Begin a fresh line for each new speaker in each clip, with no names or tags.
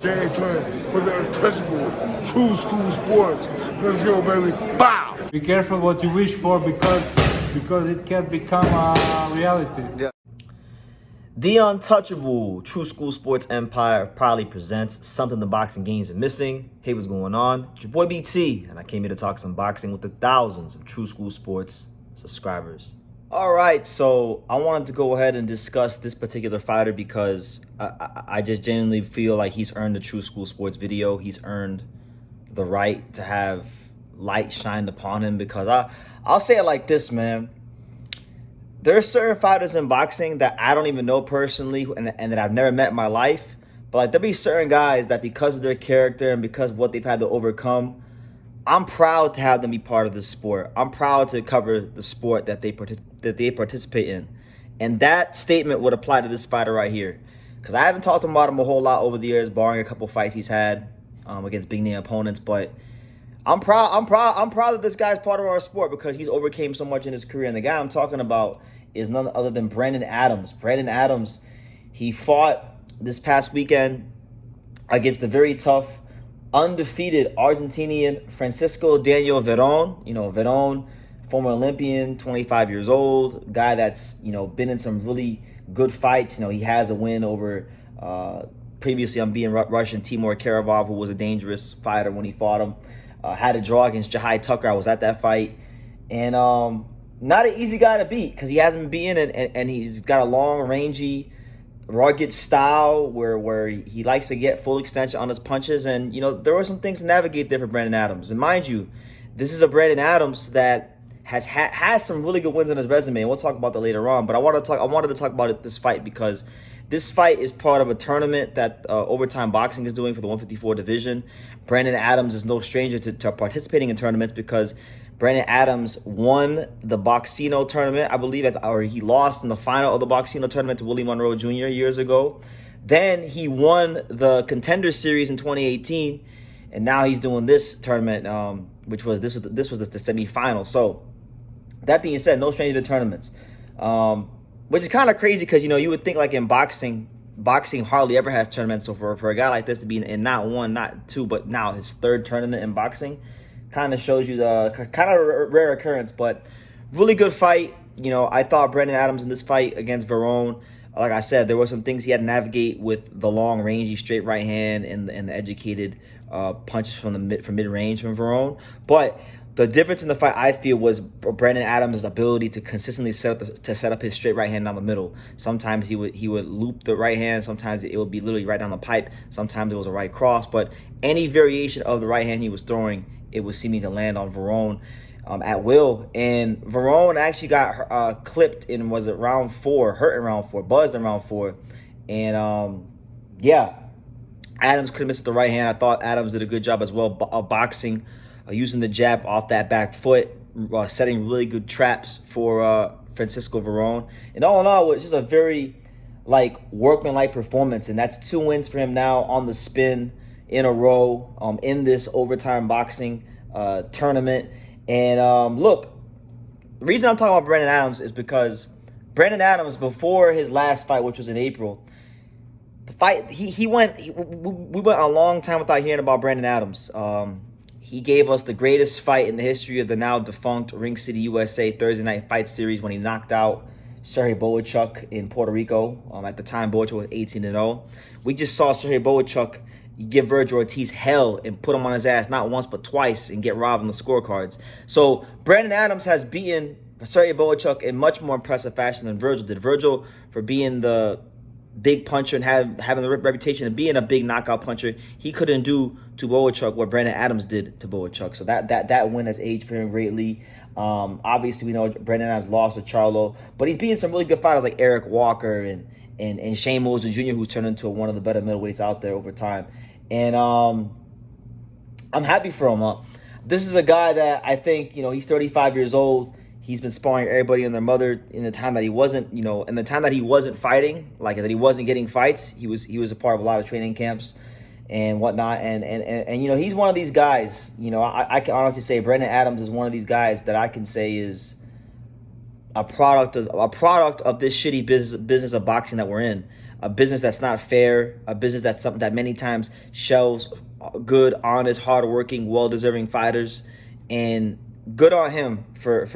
James Turner for the untouchable True School Sports. Let's go, baby. Bow!
Be careful what you wish for because it can become a reality.
Yeah. The untouchable True School Sports Empire proudly presents something the boxing games are missing. Hey, what's going on? It's your boy BT, and I came here to talk some boxing with the thousands of True School Sports subscribers. All right, so I wanted to go ahead and discuss this particular fighter because I just genuinely feel like he's earned the True School Sports video. He's earned the right to have light shined upon him because I'll say it like this, man. There are certain fighters in boxing that I don't even know personally and that I've never met in my life. But like there'll be certain guys that because of their character and because of what they've had to overcome, I'm proud to have them be part of this sport. I'm proud to cover the sport that they participate in. And that statement would apply to this fighter right here. Because I haven't talked about him a whole lot over the years, barring a couple fights he's had against big name opponents. But I'm proud that this guy's part of our sport because he's overcame so much in his career. And the guy I'm talking about is none other than Brandon Adams. Brandon Adams, he fought this past weekend against the very tough, undefeated Argentinian Francisco Daniel Veron. You know, Veron, former Olympian, 25 years old, guy that's, been in some really good fights. He has a win over previously unbeaten Russian Timur Karavov, who was a dangerous fighter when he fought him. Had a draw against Jahai Tucker. I was at that fight. And not an easy guy to beat because he hasn't been beaten, and he's got a long, rangy, rugged style where he likes to get full extension on his punches. And, there were some things to navigate there for Brandon Adams. And mind you, this is a Brandon Adams that has some really good wins on his resume, and we'll talk about that later on. But I wanted to talk about this fight because this fight is part of a tournament that Overtime Boxing is doing for the 154 division. Brandon Adams is no stranger to participating in tournaments because Brandon Adams won the Boxino tournament, I believe, or he lost in the final of the Boxino tournament to Willie Monroe Jr. years ago. Then he won the Contender Series in 2018, and now he's doing this tournament, which was the semifinal. So that being said, no stranger to tournaments, which is kind of crazy because you would think like in boxing hardly ever has tournaments. So for a guy like this to be in not one, not two, but now his third tournament in boxing, kind of shows you the kind of rare occurrence. But really good fight. I thought Brandon Adams in this fight against Veron, like I said, there were some things he had to navigate with the long, rangy, straight right hand and the educated punches from mid-range from Veron. But the difference in the fight, I feel, was Brandon Adams' ability to consistently set up his straight right hand down the middle. Sometimes he would loop the right hand. Sometimes it would be literally right down the pipe. Sometimes it was a right cross. But any variation of the right hand he was throwing, it was seeming to land on Veron at will. And Veron actually got clipped in, was it round 4, hurt in round 4, buzzed in round 4. And Adams couldn't miss the right hand. I thought Adams did a good job as well boxing, using the jab off that back foot, setting really good traps for Francisco Veron. And all in all, it's just a very workmanlike performance. And that's 2 wins for him now on the spin in a row in this Overtime Boxing tournament. And look, the reason I'm talking about Brandon Adams is because Brandon Adams, before his last fight, which was in April, the fight we went a long time without hearing about Brandon Adams. He gave us the greatest fight in the history of the now defunct Ring City USA Thursday Night Fight Series when he knocked out Sergey Bohachuk in Puerto Rico. At the time, Bohachuk was 18-0. We just saw Sergey Bohachuk give Vergil Ortiz hell and put him on his ass not once but twice and get robbed on the scorecards. So Brandon Adams has beaten Sergey Bohachuk in much more impressive fashion than Vergil did. Vergil, for being the big puncher and having the reputation of being a big knockout puncher, he couldn't do to Bohachuk what Brandon Adams did to Bohachuk. So that win has aged for him greatly. Obviously, we know Brandon Adams lost to Charlo, but he's beating some really good fighters like Eric Walker and Shane Mosley Jr., who's turned into one of the better middleweights out there over time. And I'm happy for him. This is a guy that I think, he's 35 years old. He's been sparring everybody and their mother in the time that he wasn't, in the time that he wasn't fighting, that he wasn't getting fights. He was a part of a lot of training camps and whatnot. And he's one of these guys. I can honestly say Brandon Adams is one of these guys that I can say is a product of this shitty business of boxing that we're in. a business that's not fair, a business that's something that many times shelves good, honest, hardworking, well-deserving fighters. And good on him for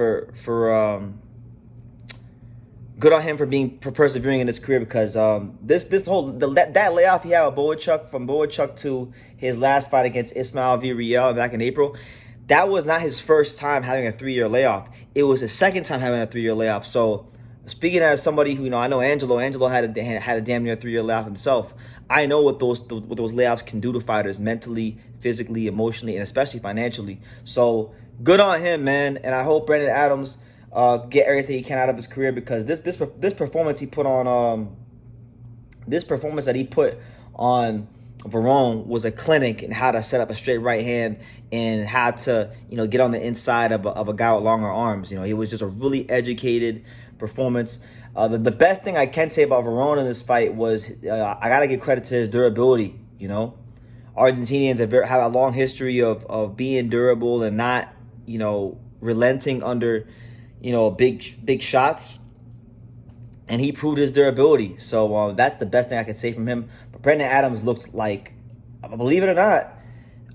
persevering in his career, because that layoff he had with Boachuk, from Boachuk to his last fight against Ismail Villarreal back in April, that was not his first time having a 3-year layoff. It was his second time having a 3-year layoff. So speaking as somebody who, I know Angelo had a damn near 3-year layoff himself. I know what those layoffs can do to fighters mentally, physically, emotionally, and especially financially. So good on him, man. And I hope Brandon Adams get everything he can out of his career, because this performance he put on Verón was a clinic in how to set up a straight right hand and how to get on the inside of a guy with longer arms. He was just a really educated performance. The best thing I can say about Verón in this fight was I gotta give credit to his durability. Argentinians have a long history of being durable and not relenting under big shots, and he proved his durability. So that's the best thing I can say from him. But Brandon Adams looks like, believe it or not,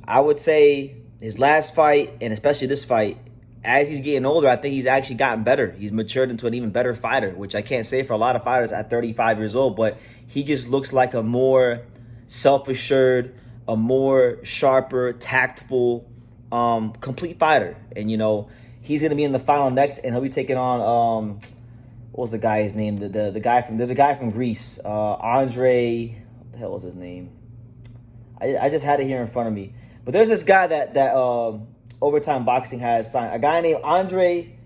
I would say his last fight, and especially this fight, as he's getting older, I think he's actually gotten better. He's matured into an even better fighter, which I can't say for a lot of fighters at 35 years old, but he just looks like a more self-assured, a more sharper, tactful, complete fighter. And he's gonna be in the final next, and he'll be taking on what was the guy's name? The guy from, there's a guy from Greece, Andre. What the hell was his name? I just had it here in front of me. But there's this guy that Overtime Boxing has signed, a guy named Andre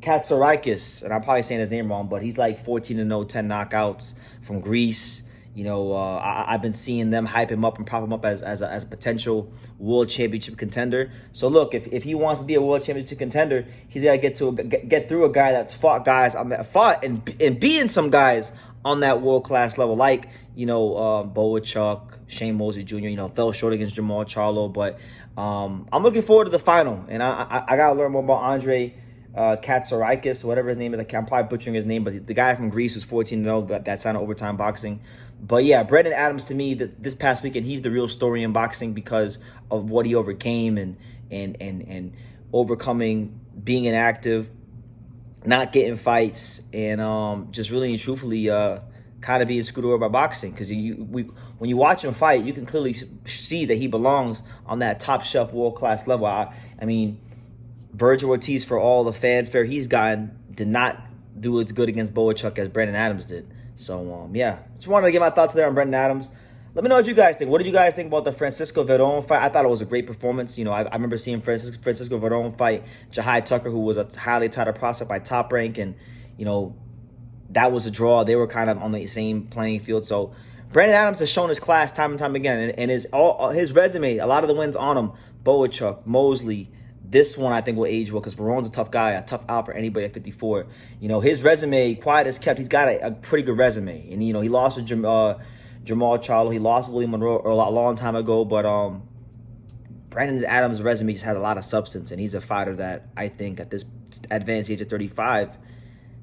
Katsarakis, and I'm probably saying his name wrong, but he's like 14-0, 10 knockouts from Greece. I've been seeing them hype him up and prop him up as a potential world championship contender. So look, if he wants to be a world championship contender, he's got to get through a guy that's fought and beating some guys on that world class level, like Boachuk, Shane Mosley Jr. Fell short against Jamal Charlo, but I'm looking forward to the final, and I gotta learn more about Andre Katsarakis, whatever his name is. I'm probably butchering his name, but the guy from Greece who's 14-0 that signed Overtime Boxing. But yeah, Brandon Adams, to me, this past weekend, he's the real story in boxing because of what he overcame and overcoming, being inactive, not getting fights, and just really and truthfully kind of being screwed over by boxing. Because when you watch him fight, you can clearly see that he belongs on that top shelf world class level. I mean, Virgil Ortiz, for all the fanfare he's gotten, did not do as good against Boachuk as Brandon Adams did. So, yeah. Just wanted to get my thoughts there on Brandon Adams. Let me know what you guys think. What did you guys think about the Francisco Verón fight? I thought it was a great performance. I remember seeing Francisco Verón fight Jahai Tucker, who was a highly touted prospect by Top Rank, and, that was a draw. They were kind of on the same playing field. So, Brandon Adams has shown his class time and time again, and his resume, a lot of the wins on him, Boachuk, Mosley. This one I think will age well because Verón's a tough guy, a tough out for anybody at 54. His resume, quiet as kept, he's got a pretty good resume. And, he lost to Jamal Charlo. He lost to William Monroe a long time ago. But Brandon Adams' resume just has a lot of substance. And he's a fighter that I think at this advanced age of 35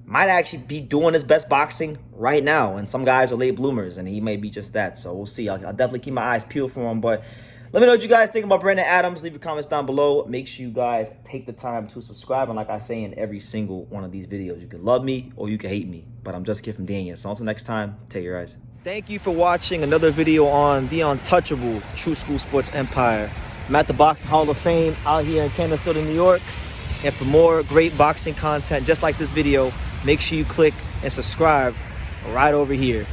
might actually be doing his best boxing right now. And some guys are late bloomers, and he may be just that. So we'll see. I'll definitely keep my eyes peeled for him. But let me know what you guys think about Brandon Adams. Leave your comments down below. Make sure you guys take the time to subscribe. And like I say in every single one of these videos, you can love me or you can hate me. But I'm just Kid from Daniel. So until next time, take your eyes. Thank you for watching another video on the untouchable True School Sports Empire. I'm at the Boxing Hall of Fame out here in Canterbury, New York. And for more great boxing content just like this video, make sure you click and subscribe right over here.